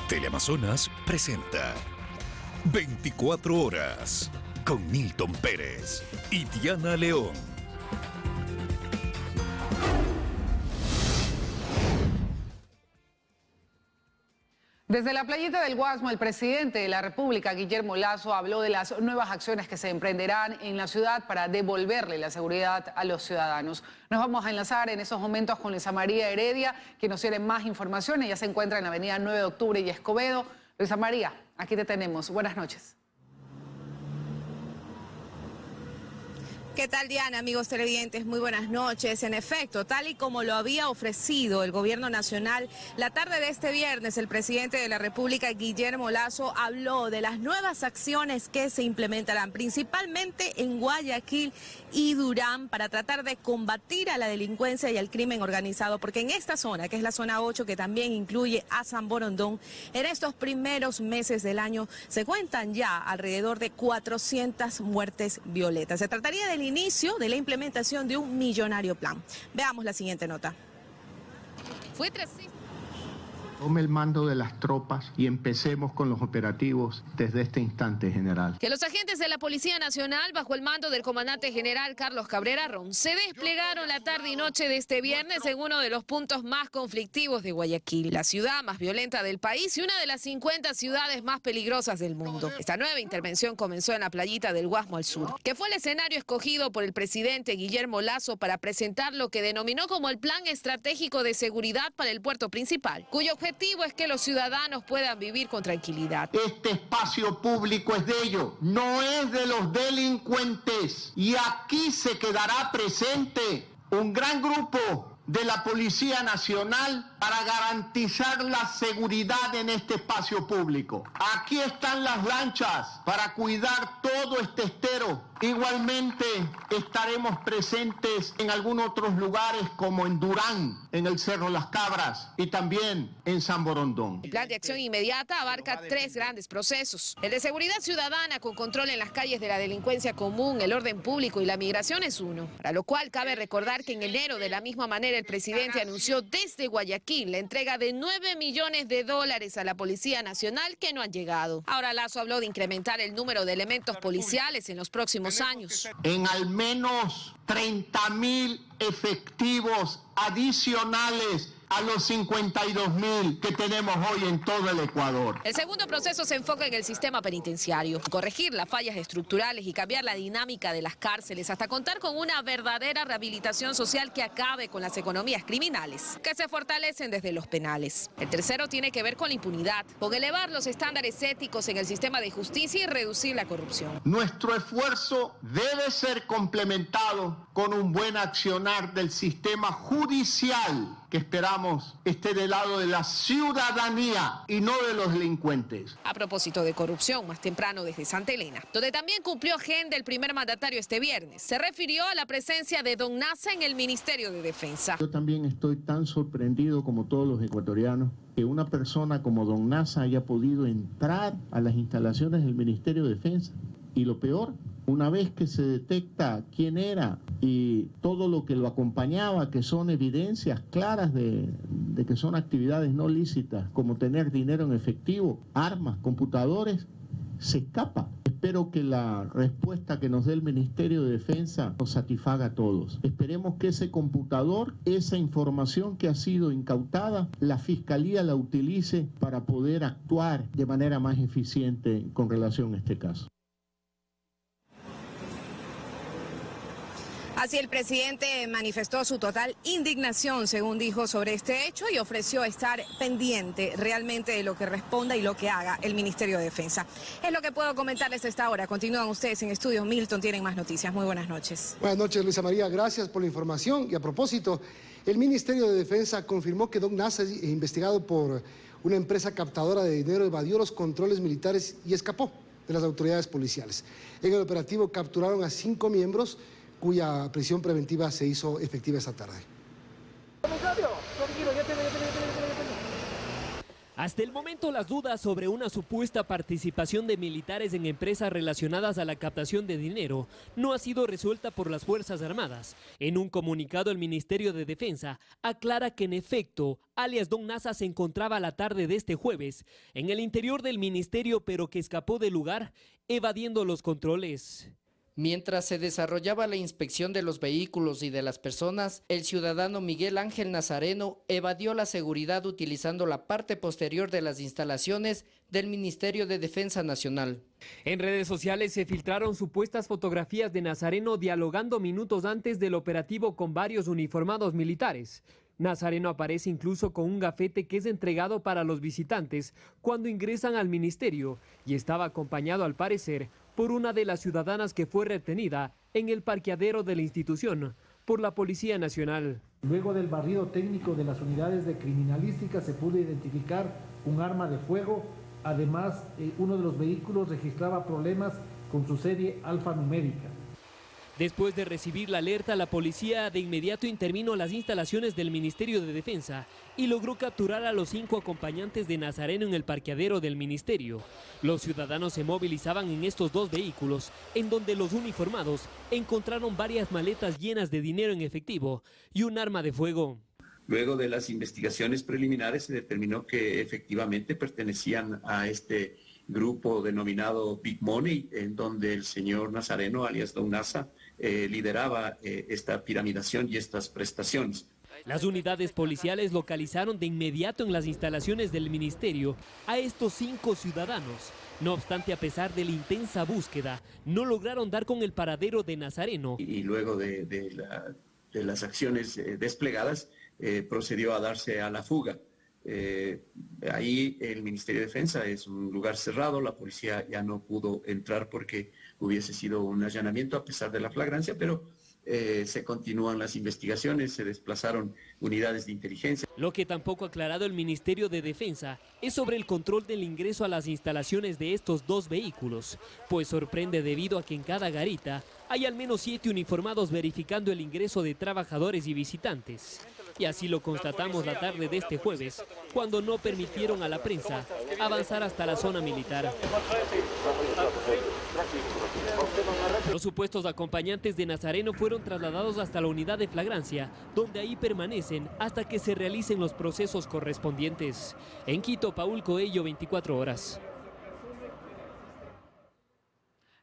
Teleamazonas presenta 24 horas con Milton Pérez y Diana León. Desde la playita del Guasmo, el presidente de la República, Guillermo Lasso, habló de las nuevas acciones que se emprenderán en la ciudad para devolverle la seguridad a los ciudadanos. Nos vamos a enlazar en esos momentos con Luisa María Heredia, que nos tiene más información. Ella se encuentra en la avenida 9 de octubre y Escobedo. Luisa María, aquí te tenemos. Buenas noches. ¿Qué tal, Diana? Amigos televidentes, muy buenas noches. En efecto, tal y como lo había ofrecido el gobierno nacional, la tarde de este viernes el presidente de la República, Guillermo Lasso, habló de las nuevas acciones que se implementarán principalmente en Guayaquil y Durán para tratar de combatir a la delincuencia y al crimen organizado, porque en esta zona, que es la zona 8, que también incluye a San Borondón, en estos primeros meses del año se cuentan ya alrededor de 400 muertes violentas. Se trataría del inicio de la implementación de un millonario plan. Veamos la siguiente nota. Tome el mando de las tropas y empecemos con los operativos desde este instante, general. Que los agentes de la Policía Nacional, bajo el mando del comandante general Carlos Cabrera Ron, se desplegaron la tarde y noche de este viernes en uno de los puntos más conflictivos de Guayaquil, la ciudad más violenta del país y una de las 50 ciudades más peligrosas del mundo. Esta nueva intervención comenzó en la playita del Guasmo al sur, que fue el escenario escogido por el presidente Guillermo Lasso para presentar lo que denominó como el Plan Estratégico de Seguridad para el puerto principal, cuyo objetivo es que los ciudadanos puedan vivir con tranquilidad. Este espacio público es de ellos, no es de los delincuentes. Y aquí se quedará presente un gran grupo de la Policía Nacional para garantizar la seguridad en este espacio público. Aquí están las lanchas para cuidar todo este estero. Igualmente estaremos presentes en algunos otros lugares como en Durán, en el Cerro Las Cabras y también en San Borondón. El plan de acción inmediata abarca 3 grandes procesos. El de seguridad ciudadana con control en las calles de la delincuencia común, el orden público y la migración es uno. Para lo cual cabe recordar que en enero de la misma manera el presidente anunció desde Guayaquil la entrega de $9 millones a la Policía Nacional que no han llegado. Ahora Lasso habló de incrementar el número de elementos policiales en los próximos años. En al menos 30.000 efectivos adicionales a los 52.000 que tenemos hoy en todo el Ecuador. El segundo proceso se enfoca en el sistema penitenciario, corregir las fallas estructurales y cambiar la dinámica de las cárceles hasta contar con una verdadera rehabilitación social que acabe con las economías criminales, que se fortalecen desde los penales. El tercero tiene que ver con la impunidad, con elevar los estándares éticos en el sistema de justicia y reducir la corrupción. Nuestro esfuerzo debe ser complementado con un buen accionar del sistema judicial, que esperamos esté del lado de la ciudadanía y no de los delincuentes. A propósito de corrupción, más temprano desde Santa Elena, donde también cumplió agenda el primer mandatario este viernes, se refirió a la presencia de Don Nasa en el Ministerio de Defensa. Yo también estoy tan sorprendido como todos los ecuatorianos que una persona como Don Nasa haya podido entrar a las instalaciones del Ministerio de Defensa. Y lo peor, una vez que se detecta quién era y todo lo que lo acompañaba, que son evidencias claras de que son actividades no lícitas, como tener dinero en efectivo, armas, computadores, se escapa. Espero que la respuesta que nos dé el Ministerio de Defensa nos satisfaga a todos. Esperemos que ese computador, esa información que ha sido incautada, la Fiscalía la utilice para poder actuar de manera más eficiente con relación a este caso. Así el presidente manifestó su total indignación, según dijo, sobre este hecho y ofreció estar pendiente realmente de lo que responda y lo que haga el Ministerio de Defensa. Es lo que puedo comentarles a esta hora. Continúan ustedes en Estudios Milton, tienen más noticias. Muy buenas noches. Buenas noches, Luisa María. Gracias por la información. Y a propósito, el Ministerio de Defensa confirmó que Don Nasa, investigado por una empresa captadora de dinero, evadió los controles militares y escapó de las autoridades policiales. En el operativo capturaron a 5 miembros, cuya prisión preventiva se hizo efectiva esta tarde. Hasta el momento las dudas sobre una supuesta participación de militares en empresas relacionadas a la captación de dinero no ha sido resuelta por las Fuerzas Armadas. En un comunicado el Ministerio de Defensa aclara que en efecto, alias Don Nasa se encontraba la tarde de este jueves en el interior del ministerio, pero que escapó del lugar evadiendo los controles. Mientras se desarrollaba la inspección de los vehículos y de las personas, el ciudadano Miguel Ángel Nazareno evadió la seguridad utilizando la parte posterior de las instalaciones del Ministerio de Defensa Nacional. En redes sociales se filtraron supuestas fotografías de Nazareno dialogando minutos antes del operativo con varios uniformados militares. Nazareno aparece incluso con un gafete que es entregado para los visitantes cuando ingresan al ministerio y estaba acompañado al parecer por una de las ciudadanas que fue retenida en el parqueadero de la institución por la Policía Nacional. Luego del barrido técnico de las unidades de criminalística se pudo identificar un arma de fuego. Además, uno de los vehículos registraba problemas con su serie alfanumérica. Después de recibir la alerta, la policía de inmediato intervino a las instalaciones del Ministerio de Defensa y logró capturar a los 5 acompañantes de Nazareno en el parqueadero del ministerio. Los ciudadanos se movilizaban en estos 2 vehículos, en donde los uniformados encontraron varias maletas llenas de dinero en efectivo y un arma de fuego. Luego de las investigaciones preliminares se determinó que efectivamente pertenecían a este grupo denominado Big Money, en donde el señor Nazareno, alias Don Nasa, lideraba esta piramidación y estas prestaciones. Las unidades policiales localizaron de inmediato en las instalaciones del ministerio a estos 5 ciudadanos. No obstante, a pesar de la intensa búsqueda, no lograron dar con el paradero de Nazareno. Y luego de las acciones desplegadas, procedió a darse a la fuga. Ahí el Ministerio de Defensa es un lugar cerrado, la policía ya no pudo entrar porque hubiese sido un allanamiento a pesar de la flagrancia, pero se continúan las investigaciones, se desplazaron unidades de inteligencia. Lo que tampoco ha aclarado el Ministerio de Defensa es sobre el control del ingreso a las instalaciones de estos 2 vehículos, pues sorprende debido a que en cada garita hay al menos 7 uniformados verificando el ingreso de trabajadores y visitantes. Y así lo constatamos la tarde de este jueves, cuando no permitieron a la prensa avanzar hasta la zona militar. Los supuestos acompañantes de Nazareno fueron trasladados hasta la unidad de flagrancia, donde ahí permanecen hasta que se realicen los procesos correspondientes. En Quito, Paul Coello, 24 horas.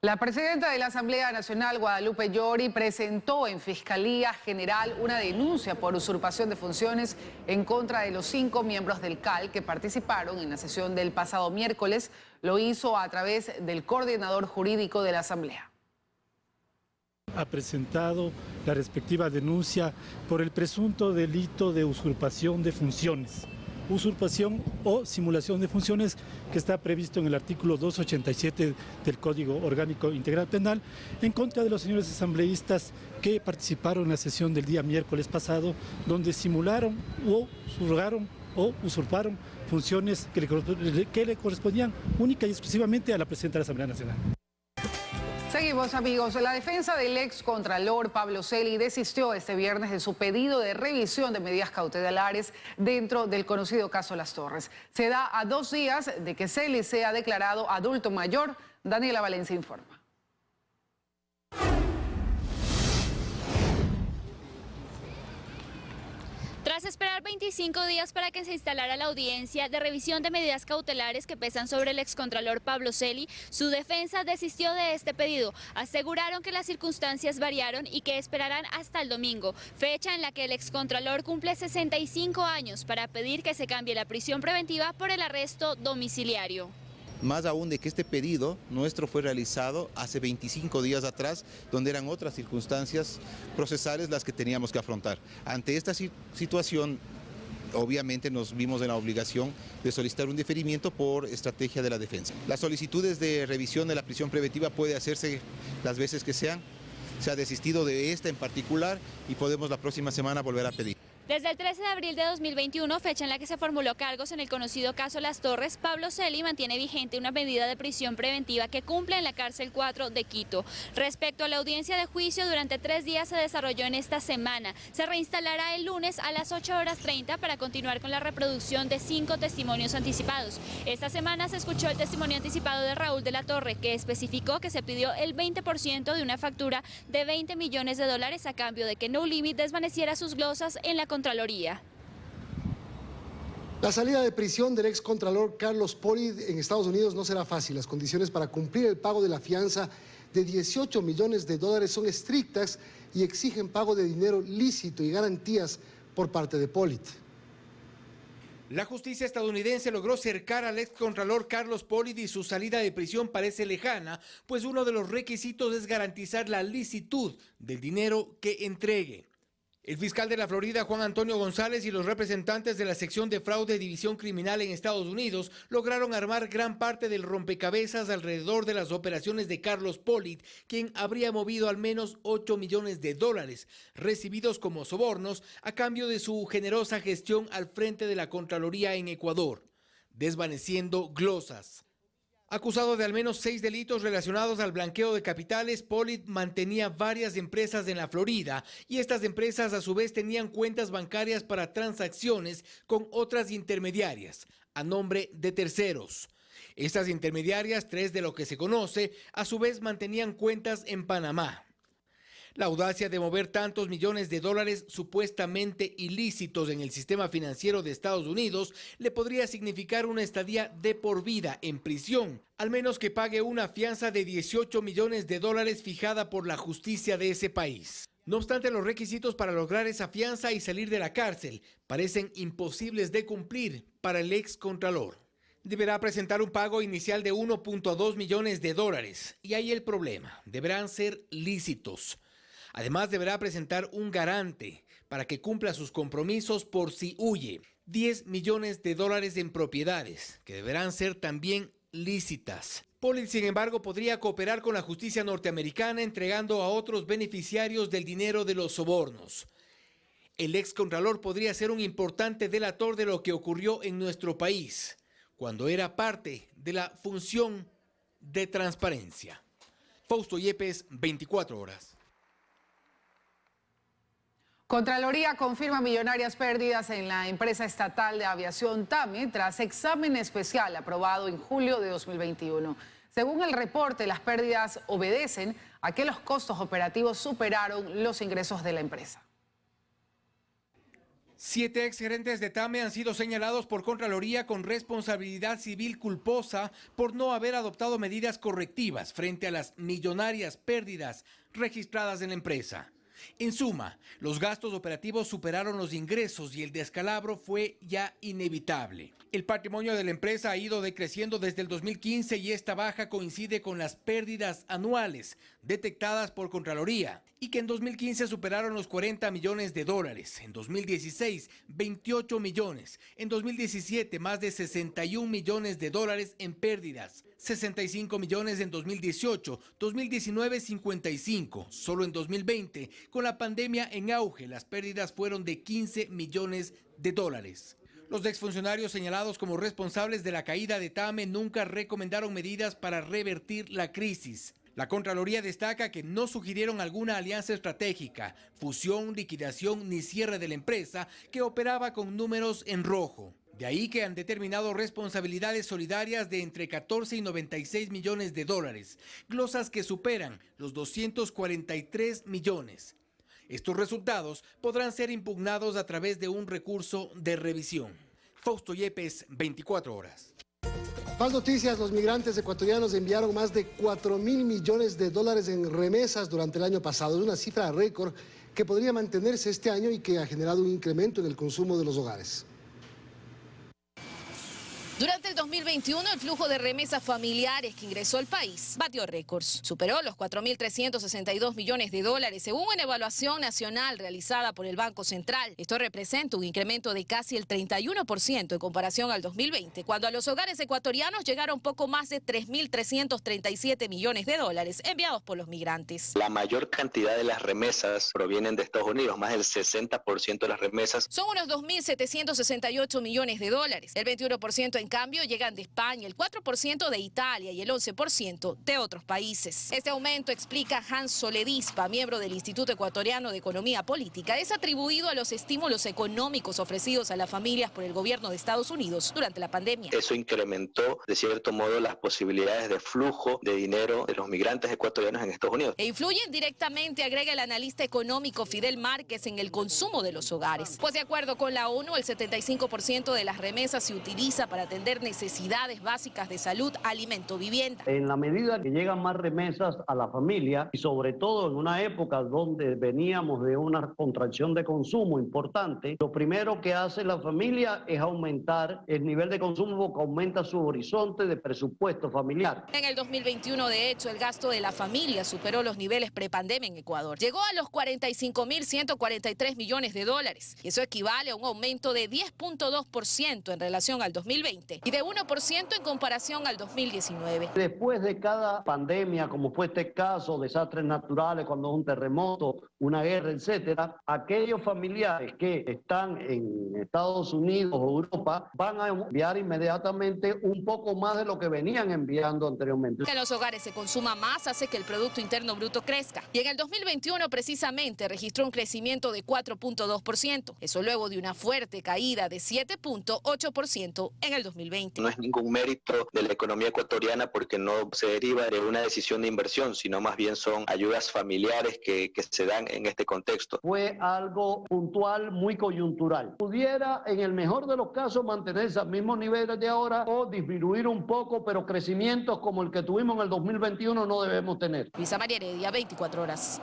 La presidenta de la Asamblea Nacional, Guadalupe Llori, presentó en Fiscalía General una denuncia por usurpación de funciones en contra de los 5 miembros del CAL que participaron en la sesión del pasado miércoles. Lo hizo a través del coordinador jurídico de la Asamblea. Ha presentado la respectiva denuncia por el presunto delito de usurpación de funciones. Usurpación o simulación de funciones que está previsto en el artículo 287 del Código Orgánico Integral Penal en contra de los señores asambleístas que participaron en la sesión del día miércoles pasado, donde simularon o subrogaron o usurparon funciones que le correspondían única y exclusivamente a la presidenta de la Asamblea Nacional. Seguimos, amigos. La defensa del excontralor Pablo Celi desistió este viernes de su pedido de revisión de medidas cautelares dentro del conocido caso Las Torres. Se da a 2 días de que Celi sea declarado adulto mayor. Daniela Valencia informa. Tras esperar 25 días para que se instalara la audiencia de revisión de medidas cautelares que pesan sobre el excontralor Pablo Celi, su defensa desistió de este pedido. Aseguraron que las circunstancias variaron y que esperarán hasta el domingo, fecha en la que el excontralor cumple 65 años, para pedir que se cambie la prisión preventiva por el arresto domiciliario. Más aún de que este pedido nuestro fue realizado hace 25 días atrás, donde eran otras circunstancias procesales las que teníamos que afrontar. Ante esta situación, obviamente nos vimos en la obligación de solicitar un deferimiento por estrategia de la defensa. Las solicitudes de revisión de la prisión preventiva puede hacerse las veces que sean. Se ha desistido de esta en particular y podemos la próxima semana volver a pedir. Desde el 13 de abril de 2021, fecha en la que se formuló cargos en el conocido caso Las Torres, Pablo Celi mantiene vigente una medida de prisión preventiva que cumple en la cárcel 4 de Quito. Respecto a la audiencia de juicio, durante 3 días se desarrolló en esta semana. Se reinstalará el lunes a las 8:30 para continuar con la reproducción de 5 testimonios anticipados. Esta semana se escuchó el testimonio anticipado de Raúl de la Torre, que especificó que se pidió el 20% de una factura de $20 millones a cambio de que No Limit desvaneciera sus glosas en la Contraloría. La salida de prisión del excontralor Carlos Poli en Estados Unidos no será fácil. Las condiciones para cumplir el pago de la fianza de $18 millones son estrictas y exigen pago de dinero lícito y garantías por parte de Poli. La justicia estadounidense logró cercar al excontralor Carlos Poli y su salida de prisión parece lejana, pues uno de los requisitos es garantizar la licitud del dinero que entregue. El fiscal de la Florida, Juan Antonio González, y los representantes de la sección de fraude de división criminal en Estados Unidos lograron armar gran parte del rompecabezas alrededor de las operaciones de Carlos Poli, quien habría movido al menos $8 millones recibidos como sobornos a cambio de su generosa gestión al frente de la Contraloría en Ecuador, desvaneciendo glosas. Acusado de al menos 6 delitos relacionados al blanqueo de capitales, Poli mantenía varias empresas en la Florida y estas empresas a su vez tenían cuentas bancarias para transacciones con otras intermediarias a nombre de terceros. Estas intermediarias, 3 de lo que se conoce, a su vez mantenían cuentas en Panamá. La audacia de mover tantos millones de dólares supuestamente ilícitos en el sistema financiero de Estados Unidos le podría significar una estadía de por vida en prisión, al menos que pague una fianza de $18 millones fijada por la justicia de ese país. No obstante, los requisitos para lograr esa fianza y salir de la cárcel parecen imposibles de cumplir para el excontralor. Deberá presentar un pago inicial de $1.2 millones y ahí el problema, deberán ser lícitos. Además, deberá presentar un garante para que cumpla sus compromisos por si huye. $10 millones en propiedades, que deberán ser también lícitas. Poli, sin embargo, podría cooperar con la justicia norteamericana entregando a otros beneficiarios del dinero de los sobornos. El excontralor podría ser un importante delator de lo que ocurrió en nuestro país, cuando era parte de la función de transparencia. Fausto Yepes, 24 horas. Contraloría confirma millonarias pérdidas en la empresa estatal de aviación TAME tras examen especial aprobado en julio de 2021. Según el reporte, las pérdidas obedecen a que los costos operativos superaron los ingresos de la empresa. 7 exgerentes de TAME han sido señalados por Contraloría con responsabilidad civil culposa por no haber adoptado medidas correctivas frente a las millonarias pérdidas registradas en la empresa. En suma, los gastos operativos superaron los ingresos y el descalabro fue ya inevitable. El patrimonio de la empresa ha ido decreciendo desde el 2015 y esta baja coincide con las pérdidas anuales detectadas por Contraloría y que en 2015 superaron los $40 millones, en 2016 $28 millones, en 2017 más de $61 millones en pérdidas, 65 millones en 2018, 2019 55, solo en 2020, con la pandemia en auge, las pérdidas fueron de $15 millones. Los exfuncionarios señalados como responsables de la caída de TAME nunca recomendaron medidas para revertir la crisis. La Contraloría destaca que no sugirieron alguna alianza estratégica, fusión, liquidación ni cierre de la empresa que operaba con números en rojo. De ahí que han determinado responsabilidades solidarias de entre 14 y 96 millones de dólares, glosas que superan los 243 millones. Estos resultados podrán ser impugnados a través de un recurso de revisión. Fausto Yepes, 24 horas. Más noticias, los migrantes ecuatorianos enviaron más de $4.000 millones en remesas durante el año pasado. Es una cifra récord que podría mantenerse este año y que ha generado un incremento en el consumo de los hogares. Durante el 2021, el flujo de remesas familiares que ingresó al país batió récords. Superó los 4.362 millones de dólares, según una evaluación nacional realizada por el Banco Central. Esto representa un incremento de casi el 31% en comparación al 2020, cuando a los hogares ecuatorianos llegaron poco más de 3.337 millones de dólares enviados por los migrantes. La mayor cantidad de las remesas provienen de Estados Unidos, más del 60% de las remesas. Son unos 2.768 millones de dólares. El 21% en cambio llegan de España, el 4% de Italia y el 11% de otros países. Este aumento, explica Hans Soledispa, miembro del Instituto Ecuatoriano de Economía Política, es atribuido a los estímulos económicos ofrecidos a las familias por el gobierno de Estados Unidos durante la pandemia. Eso incrementó, de cierto modo, las posibilidades de flujo de dinero de los migrantes ecuatorianos en Estados Unidos. E influyen directamente, agrega el analista económico Fidel Márquez, en el consumo de los hogares. Pues de acuerdo con la ONU, el 75% de las remesas se utiliza para atender necesidades básicas de salud, alimento, vivienda. En la medida que llegan más remesas a la familia, y sobre todo en una época donde veníamos de una contracción de consumo importante, lo primero que hace la familia es aumentar el nivel de consumo, porque aumenta su horizonte de presupuesto familiar. En el 2021, de hecho, el gasto de la familia superó los niveles prepandemia en Ecuador. Llegó a los 45.143 millones de dólares, y eso equivale a un aumento de 10.2% en relación al 2020 y de 1% en comparación al 2019. Después de cada pandemia, como fue este caso, desastres naturales, cuando un terremoto, una guerra, etcétera, aquellos familiares que están en Estados Unidos o Europa van a enviar inmediatamente un poco más de lo que venían enviando anteriormente. Que en los hogares se consuma más hace que el Producto Interno Bruto crezca. Y en el 2021 precisamente registró un crecimiento de 4.2%. Eso luego de una fuerte caída de 7.8% en el 2020. No es ningún mérito de la economía ecuatoriana porque no se deriva de una decisión de inversión, sino más bien son ayudas familiares que se dan en este contexto. Fue algo puntual, muy coyuntural. Pudiera, en el mejor de los casos, mantenerse al mismo nivel de ahora o disminuir un poco, pero crecimientos como el que tuvimos en el 2021 no debemos tener. Luisa María Heredia, 24 horas.